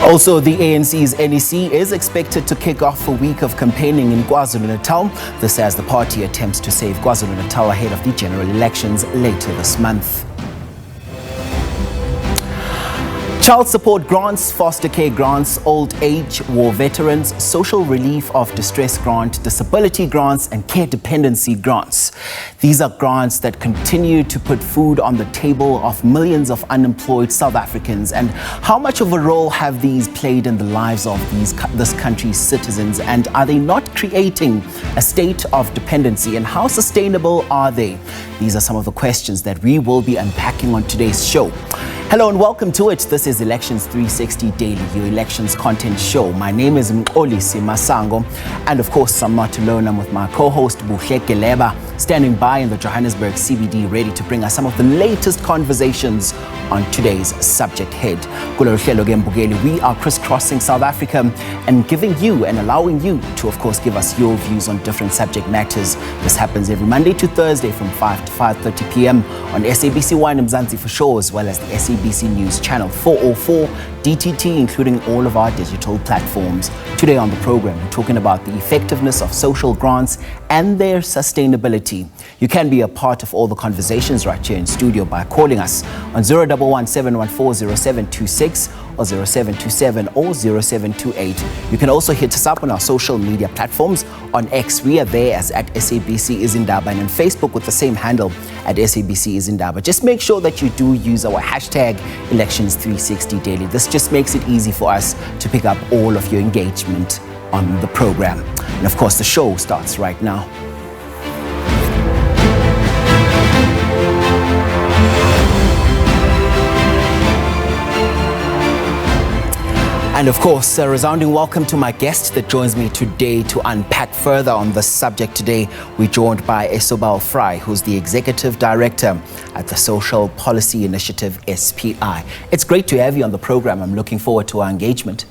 Also, the ANC's NEC is expected to kick off a week of campaigning in KwaZulu-Natal. This as the party attempts to save KwaZulu-Natal ahead of the general elections later this month. Child support grants, foster care grants, old age, war veterans, social relief of distress grant, disability grants, and care dependency grants. These are grants that continue to put food on the table of millions of unemployed South Africans. And how much of a role have these played in the lives of this country's citizens? And are they not creating a state of dependency? And how sustainable are they? These are some of the questions that we will be unpacking on today's show. Hello and welcome to it. This is Elections 360 Daily, your elections content show. My name is Mkolisi Masango, and of course I'm not alone. I'm with my co-host Buhle Geleba, standing by in the Johannesburg CBD, ready to bring us some of the latest conversations on today's subject head. We are crisscrossing South Africa and giving you and allowing you to, of course, give us your views on different subject matters. This happens every Monday to Thursday from 5 to 5:30 p.m. on SABC One Mzansi for sure, as well as the SABC News Channel 404, DTT, including all of our digital platforms. Today on the program, we're talking about the effectiveness of social grants and their sustainability. You can be a part of all the conversations right here in studio by calling us on 011-714-0726 or 0727 or 0728. You can also hit us up on our social media platforms. On X, we are there as at SABC Izindaba, and on Facebook with the same handle at SABC Izindaba. Just make sure that you do use our hashtag Elections 360 Daily. This just makes it easy for us to pick up all of your engagement on the program. And of course, the show starts right now. And of course, a resounding welcome to my guest that joins me today to unpack further on this subject. Today, we're joined by Isobel Fry, who's the Executive Director at the Social Policy Initiative, SPI. It's great to have you on the program. I'm looking forward to our engagement.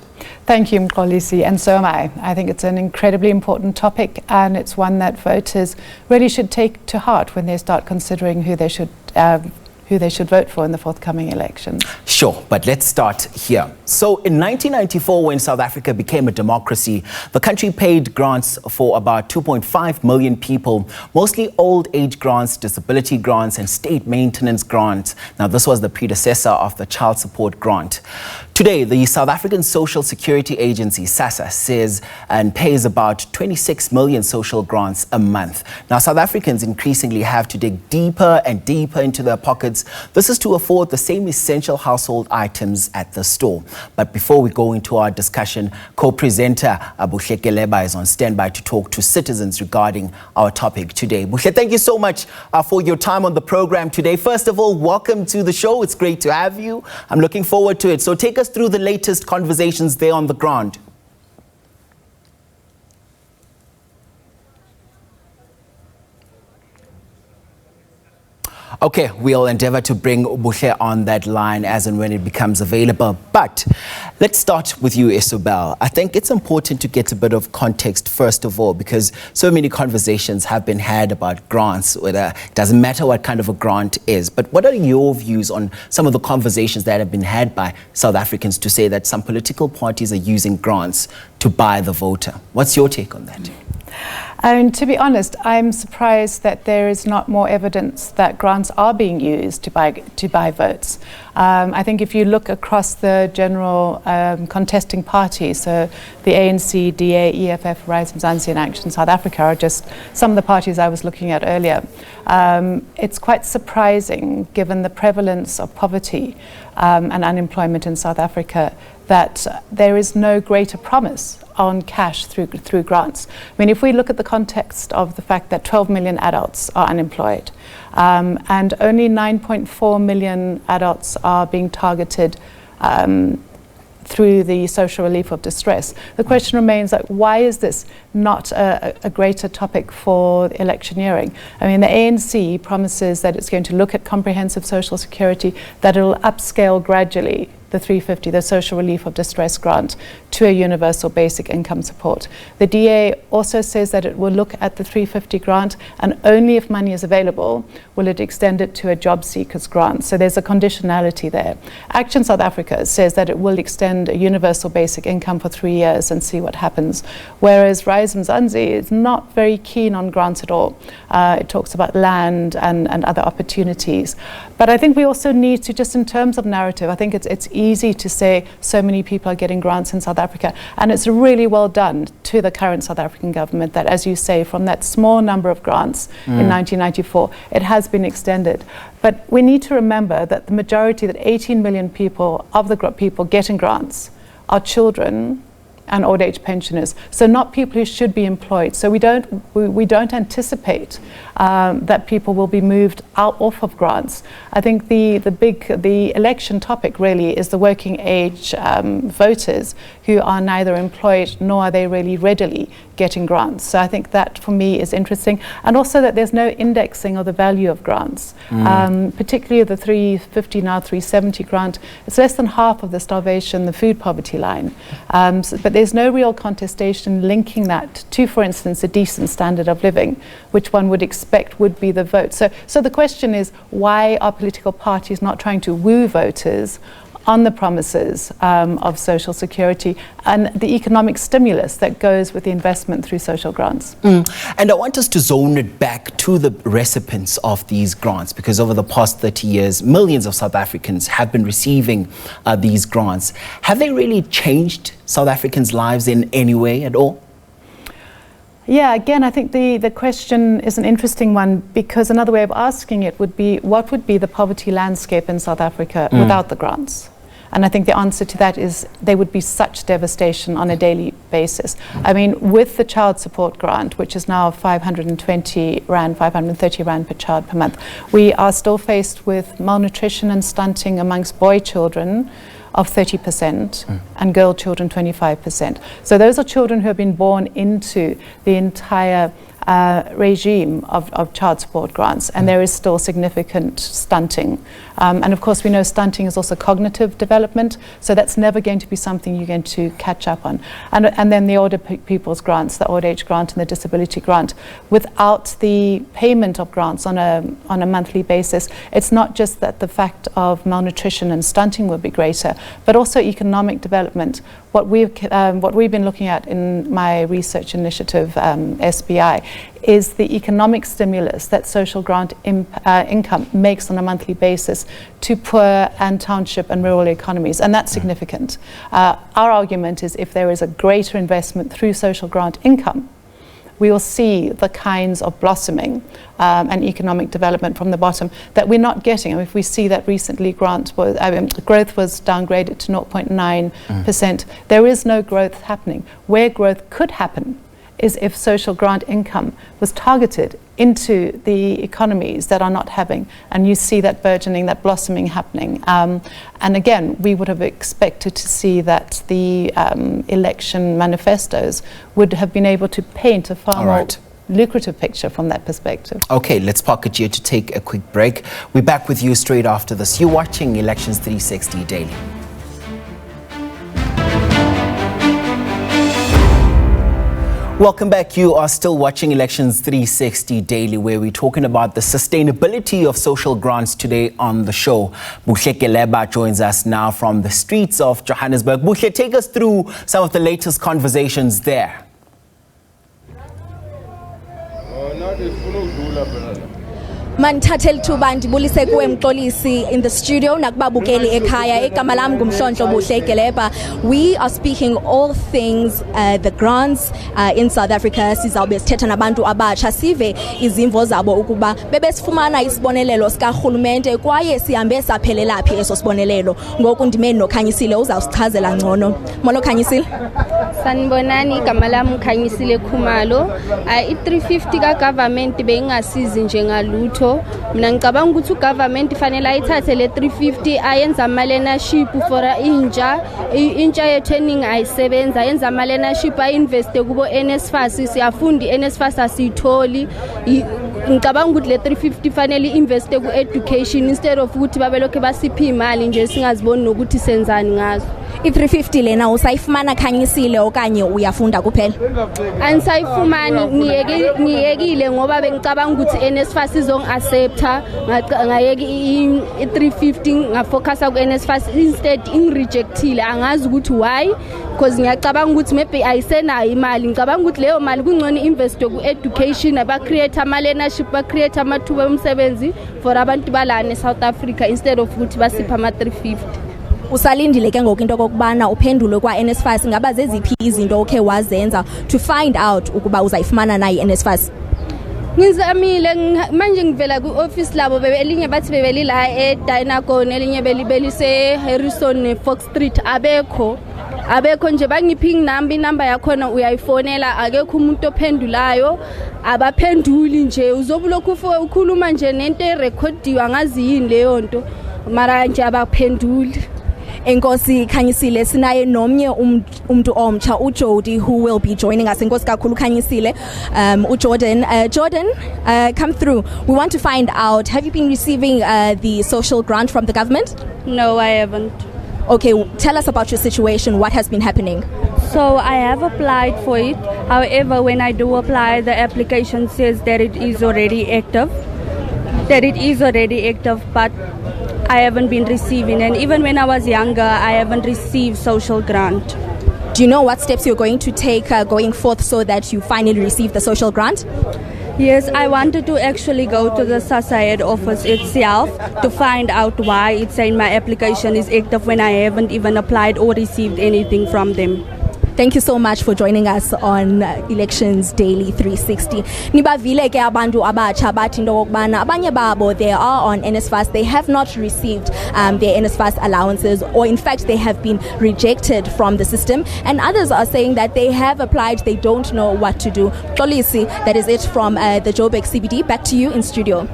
Thank you, Mkolisi, and so am I. I think it's an incredibly important topic, and it's one that voters really should take to heart when they start considering who they should vote for in the forthcoming elections. Sure, but let's start here. So in 1994, when South Africa became a democracy, the country paid grants for about 2.5 million people, mostly old age grants, disability grants, and state maintenance grants. Now, this was the predecessor of the child support grant. Today, the South African Social Security Agency, SASSA, says and pays about 26 million social grants a month. Now, South Africans increasingly have to dig deeper and deeper into their pockets. This is to afford the same essential household items at the store. But before we go into our discussion, co-presenter Buhle Geleba is on standby to talk to citizens regarding our topic today. Buhle, thank you so much for your time on the program today. First of all, welcome to the show. It's great to have you. I'm looking forward to it. So take us through the latest conversations there on the ground. Okay, we'll endeavor to bring Buhle on that line as and when it becomes available. But let's start with you, Isobel. I think it's important to get a bit of context first of all, because so many conversations have been had about grants, whether it doesn't matter what kind of a grant is. But what are your views on some of the conversations that have been had by South Africans to say that some political parties are using grants to buy the voter? What's your take on that? To be honest, I'm surprised that there is not more evidence that grants are being used to buy votes. I think if you look across the general contesting parties, so the ANC, DA, EFF, Rise Mzansi and Action South Africa are just some of the parties I was looking at earlier. It's quite surprising, given the prevalence of poverty and unemployment in South Africa, that there is no greater promise on cash through grants. I mean, if we look at the context of the fact that 12 million adults are unemployed and only 9.4 million adults are being targeted through the social relief of distress, the question remains, like, why is this not a greater topic for electioneering? I mean, the ANC promises that it's going to look at comprehensive social security, that it will upscale gradually the 350, the social relief of distress grant, to a universal basic income support. The DA also says that it will look at the 350 grant, and only if money is available will it extend it to a job seekers grant. So there's a conditionality there. Action South Africa says that it will extend a universal basic income for 3 years and see what happens. Whereas Rise Mzansi is not very keen on grants at all. It talks about land and other opportunities. But I think we also need to, just in terms of narrative, I think it's easy to say so many people are getting grants in South Africa, and it's really well done to the current South African government that, as you say, from that small number of grants in 1994, it has been extended. But we need to remember that the majority, that 18 million people of the people getting grants are children and old age pensioners, so not people who should be employed. So we don't anticipate that people will be moved off of grants. I think the election topic really is the working age voters who are neither employed nor are they really readily getting grants. So I think that for me is interesting, and also that there's no indexing of the value of grants, particularly the 350 now 370 grant. It's less than half of the starvation, the food poverty line, but there's no real contestation linking that to, for instance, a decent standard of living, which one would expect would be the vote. So the question is, why are political parties not trying to woo voters on the promises of social security and the economic stimulus that goes with the investment through social grants? And I want us to zone it back to the recipients of these grants, because over the past 30 years, millions of South Africans have been receiving these grants. Have they really changed South Africans' lives in any way at all? Yeah, again, I think the question is an interesting one, because another way of asking it would be, what would be the poverty landscape in South Africa without the grants? And I think the answer to that is there would be such devastation on a daily basis. I mean, with the child support grant, which is now 520 rand, 530 rand per child per month, we are still faced with malnutrition and stunting amongst boy children of 30% and girl children 25%. So those are children who have been born into the entire regime of child support grants, and there is still significant stunting. And of course we know stunting is also cognitive development, so that's never going to be something you're going to catch up on. And then the older people's grants, the old age grant and the disability grant, without the payment of grants on a monthly basis, it's not just that the fact of malnutrition and stunting will be greater, but also economic development. What we've been looking at in my research initiative, SBI, is the economic stimulus that social grant income makes on a monthly basis to poor and township and rural economies, and that's significant. Our argument is, if there is a greater investment through social grant income, we will see the kinds of blossoming and economic development from the bottom that we're not getting. I mean, if we see that recently growth was downgraded to 0.9%, there is no growth happening. Where growth could happen is if social grant income was targeted into the economies that are not having, and you see that burgeoning, that blossoming happening. And again, we would have expected to see that the election manifestos would have been able to paint a far more lucrative picture from that perspective. Okay, let's park it here to take a quick break. We're back with you straight after this. You're watching Elections 360 Daily. Welcome back. You are still watching Elections 360 Daily, where we're talking about the sustainability of social grants today on the show. Buhle Keleba joins us now from the streets of Johannesburg. Buhle, take us through some of the latest conversations there. Manithathela ithuba ndibulise kuwe Mxolisi in the studio nakubabukeli ekhaya. Igama lam ngumhlonhlo Buhle Keleba. We are speaking all things the grants in South Africa. Sizawube sithetha nabantu abatsha sive izimvo zabo ukuba bebesifumana isibonelelo sikarhulumente kwaye sihambe saphelela phi eso sibonelelo. Ngoku ndimeni noKhanyisile uzawusichazela ngcono. Molo Khanyisile. Sanibonani, igama lami Khanyisile Khumalo. I350 ka government bengasizi njengalutho. Mina ngicabanga ukuthi ugovernment ifanele ayithathe le 350 ayenza ama learnership for intsha ye-training ayisebenza, ayenza ama learnership ayinveste kubo NSFAS. Siyafunda iNSFAS asiyitholi ngicabanga ukuthi le 350 fanele investe ku education instead of ukuthi babelokhe basiphi imali nje singaziboni nokuthi senzani ngazo. I350 lena usayifumana khanyisile okanye uyafunda kuphela? Ansayifumani ngiyekile ngoba bengicabanga ukuthi NSFAS izongiaccepta ngayeki i350 ngafocusa ku NSFAS instead ingirejectile angazi ukuthi why because ngiyacabanga ukuthi maybe ayisenayo imali ngicabanga ukuthi leyo mali kungcono invest ku education aba create ama learnership ba create amathuba omsebenzi for abantu balana South Africa instead of ukuthi basipha ama 350. Usalindile ke ngoku into kokubana uphendule kwa NSFAS ngaba zeziphi izinto okhe wazenza to find out ukuba uzayifumana nayi NSFAS? Ngizamile manje ngivela ku office labo elinye bathi bebelila eDynagon elinye belise Harrison Fox Street abekho nje bangiphi inamba yakhona uyayifonela akekho umuntu ophendulayo abaphenduli nje uzobulokhu ukhuluma nje nento erecordiwa ngazi yini leyo nto mara nje abaphenduli. Enkosi Khanyisile sinaye nomnye umuntu omtsha uJody who will be joining us. Enkosi kakhulu Khanyisile. Jordan, come through. We want to find out, have you been receiving the social grant from the government? No, I haven't. Okay, tell us about your situation. What has been happening? So I have applied for it. However, when I do apply, the application says that it is already active. But I haven't been receiving, and even when I was younger, I haven't received social grant. Do you know what steps you're going to take going forth so that you finally receive the social grant? Yes, I wanted to actually go to the SASA head office itself to find out why it's saying my application is active when I haven't even applied or received anything from them. Thank you so much for joining us on Elections Daily 360. Nibavile ke abantu abatsha bathi into kokubana abanye babo they are on NSFAS, they have not received their NSFAS allowances, or in fact they have been rejected from the system, and others are saying that they have applied, they don't know what to do. Xolisi, that is it from the Joburg CBD. Back to you in studio.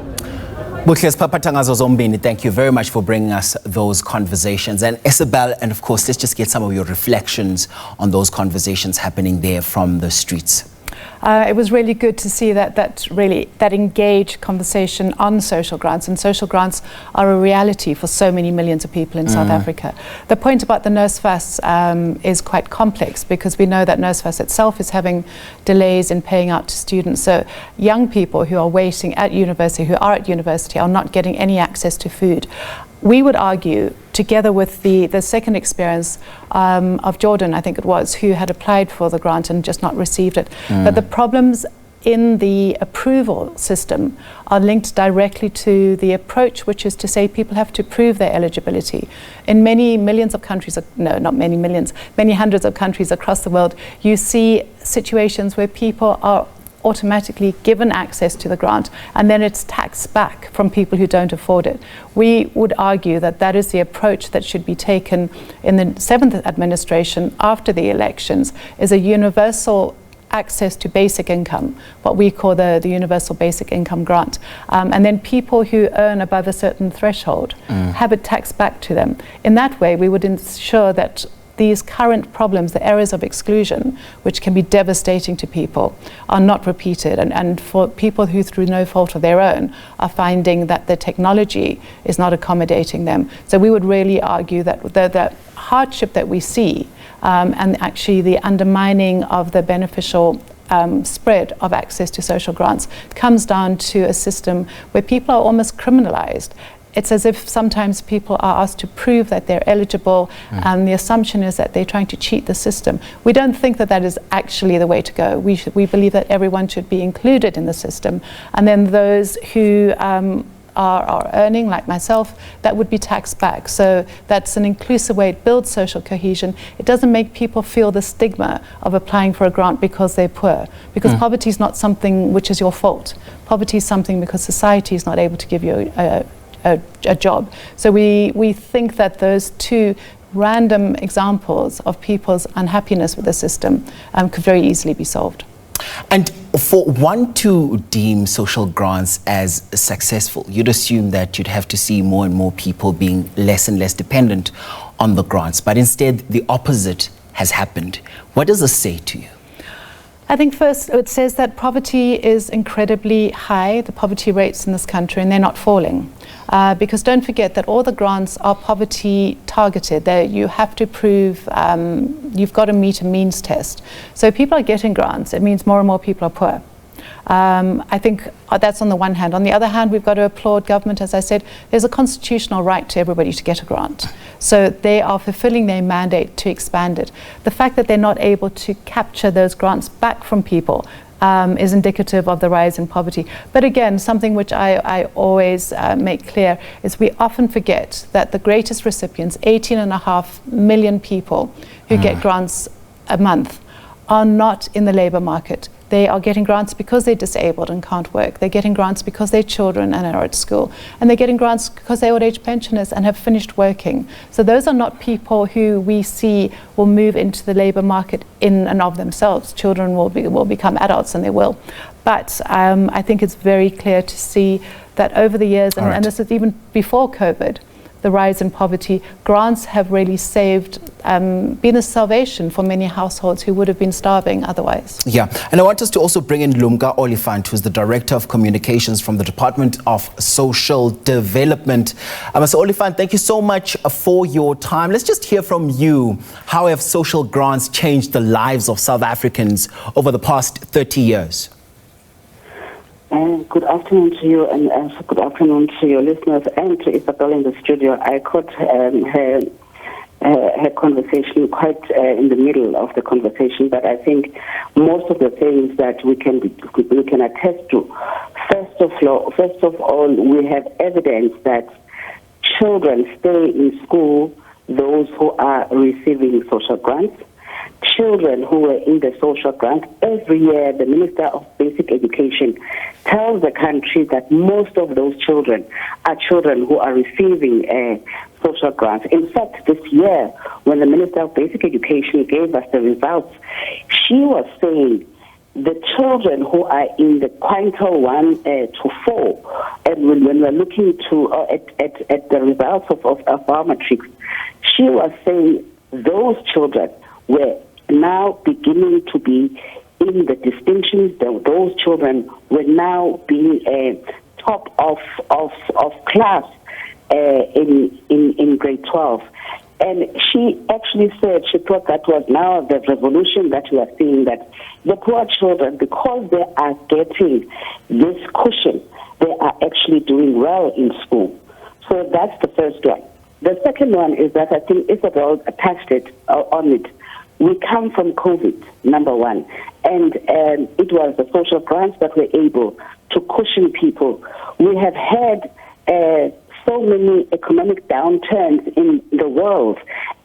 Butles Papatangazo Zombini, thank you very much for bringing us those conversations. And Isabel, and of course, let's just get some of your reflections on those conversations happening there from the streets. It was really good to see that engaged conversation on social grants, and social grants are a reality for so many millions of people in South Africa. The point about the NSFAS is quite complex because we know that NSFAS itself is having delays in paying out to students. So young people who are waiting at university, who are at university, are not getting any access to food. We would argue, together with the second experience of Jordan, I think it was, who had applied for the grant and just not received it, that the problems in the approval system are linked directly to the approach, which is to say people have to prove their eligibility. In many millions of countries, no, not many millions, many hundreds of countries across the world, you see situations where people are automatically given access to the grant and then it's taxed back from people who don't afford it. We would argue that that is the approach that should be taken in the 7th administration after the elections, is a universal access to basic income, what we call the universal basic income grant. And then people who earn above a certain threshold have it taxed back to them. In that way, we would ensure that these current problems, the areas of exclusion, which can be devastating to people, are not repeated. And for people who, through no fault of their own, are finding that the technology is not accommodating them. So we would really argue that the hardship that we see and actually the undermining of the beneficial spread of access to social grants comes down to a system where people are almost criminalized. It's as if sometimes people are asked to prove that they're eligible, and the assumption is that they're trying to cheat the system. We don't think that that is actually the way to go. We believe that everyone should be included in the system, and then those who are earning, like myself, that would be taxed back. So that's an inclusive way. It builds social cohesion. It doesn't make people feel the stigma of applying for a grant because they're poor, because poverty is not something which is your fault. Poverty is something because society is not able to give you a job. So we think that those two random examples of people's unhappiness with the system could very easily be solved. And for one to deem social grants as successful, you'd assume that you'd have to see more and more people being less and less dependent on the grants. But instead, the opposite has happened. What does this say to you? I think first it says that poverty is incredibly high, the poverty rates in this country, and they're not falling. Because don't forget that all the grants are poverty targeted. You have to prove, you've got to meet a means test. So if people are getting grants, it means more and more people are poor. I think that's on the one hand. On the other hand, we've got to applaud government. As I said, there's a constitutional right to everybody to get a grant. So they are fulfilling their mandate to expand it. The fact that they're not able to capture those grants back from people is indicative of the rise in poverty. But again, something which I always make clear is we often forget that the greatest recipients, 18.5 million people who get grants a month, are not in the labour market. They are getting grants because they're disabled and can't work. They're getting grants because their children are at school. And they're getting grants because they're old age pensioners and have finished working. So those are not people who we see will move into the labour market in and of themselves. Children will become adults, and they will. But I think it's very clear to see that over the years, and this is even before COVID, the rise in poverty, grants have really been a salvation for many households who would have been starving otherwise. Yeah, and I want us to also bring in Lumka Oliphant, who's the Director of Communications from the Department of Social Development. Mr. Oliphant, thank you so much for your time. Let's just hear from you. How have social grants changed the lives of South Africans over the past 30 years? Good afternoon to you, and good afternoon to your listeners and to Isabel in the studio. I caught her conversation quite in the middle of the conversation, but I think most of the things that we can attest to. First of all, we have evidence that children stay in school, those who are receiving social grants. Children who were in the social grant, every year the Minister of Basic Education tells the country that most of those children are children who are receiving social grants. In fact, this year, when the Minister of Basic Education gave us the results, she was saying the children who are in the quintile 1 to 4, and when we're looking to at the results of our matrics, she was saying those children were now beginning to be in the distinctions. Those children were now being top of class in grade 12. And she actually said she thought that was now the revolution that we are seeing, that the poor children, because they are getting this cushion, they are actually doing well in school. So that's the first one. The second one is that I think Isabel touched on it. We come from COVID, number one, and it was the social grants that were able to cushion people. We have had so many economic downturns in the world,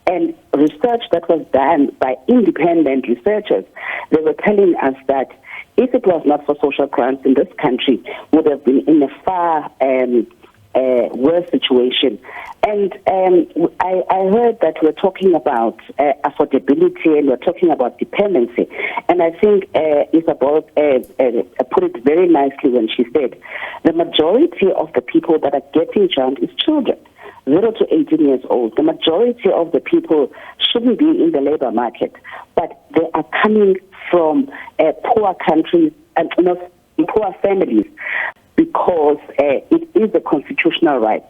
and research that was done by independent researchers, they were telling us that if it was not for social grants in this country, we would have been in a far worse situation. And I heard that we're talking about affordability and we're talking about dependency. And I think Isabel put it very nicely when she said the majority of the people that are getting grants is children, 0 to 18 years old. The majority of the people shouldn't be in the labor market, but they are coming from poor countries and poor families, because it is a constitutional right.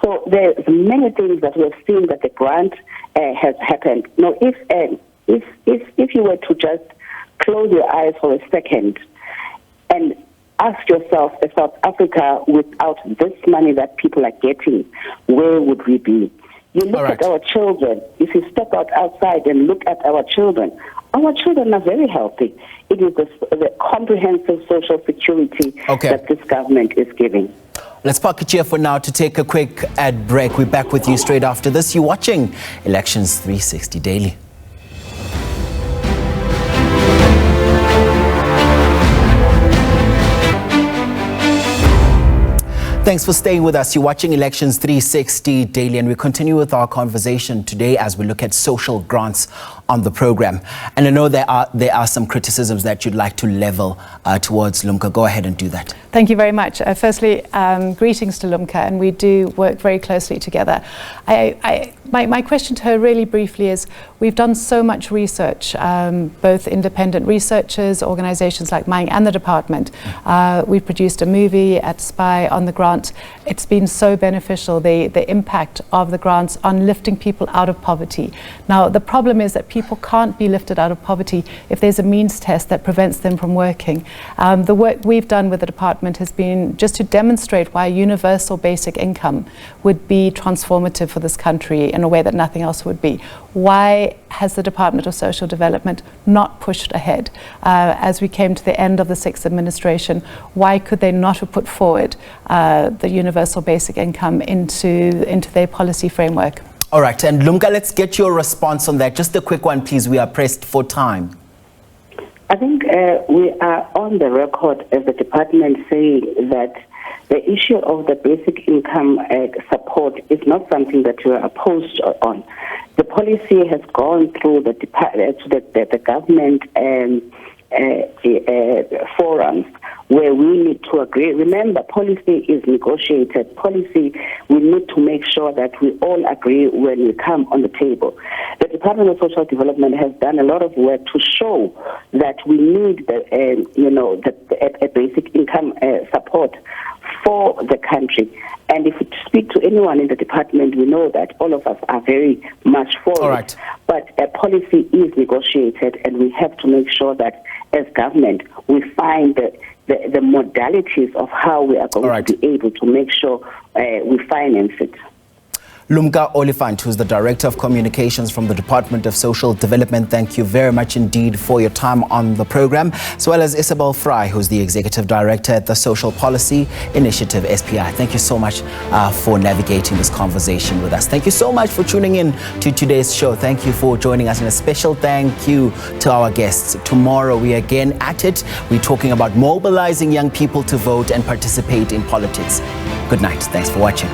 So there's many things that we've seen that the grant has happened. Now, if you were to just close your eyes for a second and ask yourself, South Africa, without this money that people are getting, where would we be? You look at our children. If you step outside and look at our children are very healthy. It is the comprehensive social security that this government is giving. Let's park it here for now to take a quick ad break. We're back with you straight after this. You're watching Elections 360 Daily. Thanks for staying with us. You're watching Elections 360 Daily, and we continue with our conversation today as we look at social grants on the program. And I know there are some criticisms that you'd like to level towards Lumka. Go ahead and do that. Thank you very much. Firstly, greetings to Lumka, and we do work very closely together. My question to her really briefly is, we've done so much research, both independent researchers, organisations like mine and the department. We've produced a movie at SPY on the grant. It's been so beneficial, the impact of the grants on lifting people out of poverty. Now, the problem is that people can't be lifted out of poverty if there's a means test that prevents them from working. The work we've done with the department has been just to demonstrate why universal basic income would be transformative for this country in a way that nothing else would be. Why has the Department of Social Development not pushed ahead? As we came to the end of the 6th administration, why could they not have put forward the universal basic income into their policy framework? All right, and Lumka, let's get your response on that. Just a quick one, please. We are pressed for time. I think we are on the record as the department saying that the issue of the basic income support is not something that we are opposed on. The policy has gone through the government forums where we need to agree. Remember, policy is negotiated. Policy, we need to make sure that we all agree when we come on the table. The Department of Social Development has done a lot of work to show that we need a basic income support for the country. And if we speak to anyone in the department, we know that all of us are very much for it. Right. But a policy is negotiated, and we have to make sure that as government, we find the modalities of how we are going to be able to make sure we finance it. Lumka Oliphant, who's the Director of Communications from the Department of Social Development, thank you very much indeed for your time on the program, as well as Isabel Fry, who's the Executive Director at the Social Policy Initiative, SPI. Thank you so much for navigating this conversation with us. Thank you so much for tuning in to today's show. Thank you for joining us, and a special thank you to our guests. Tomorrow we are again at it. We're talking about mobilizing young people to vote and participate in politics. Good night. Thanks for watching.